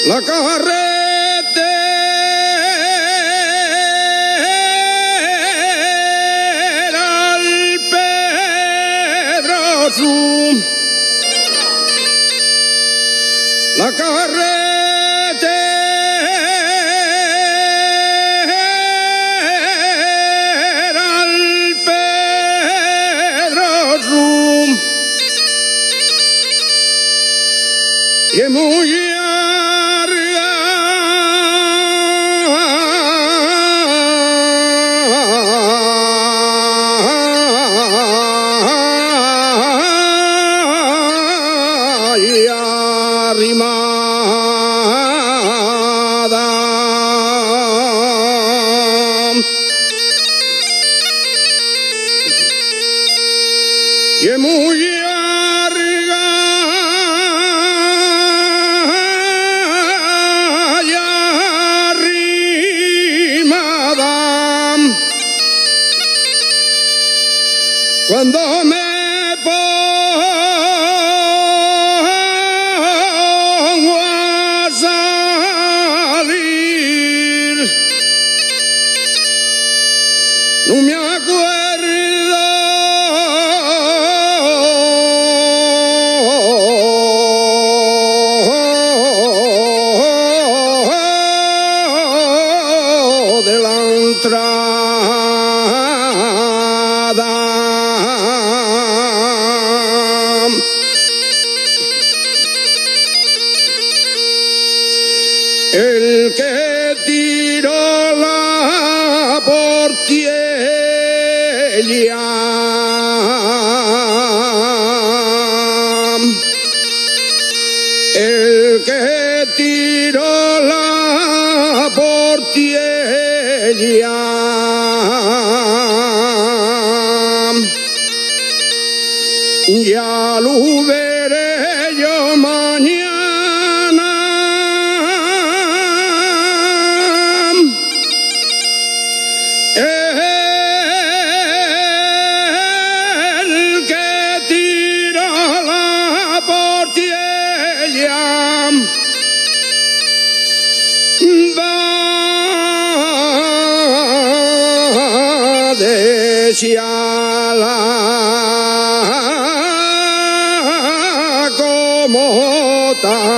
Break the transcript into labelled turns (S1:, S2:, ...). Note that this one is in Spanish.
S1: La carretera al Pedroso, la carretera al Pedroso, y es muy arrimada, y es muy arrimada. Cuando me pongo a salir, no me acuerdo de la entrada. El que tiró la portiella, el que tiró la portiella, ya lo veré yo mañana. El que tiró la portiella va a desearla como estaba.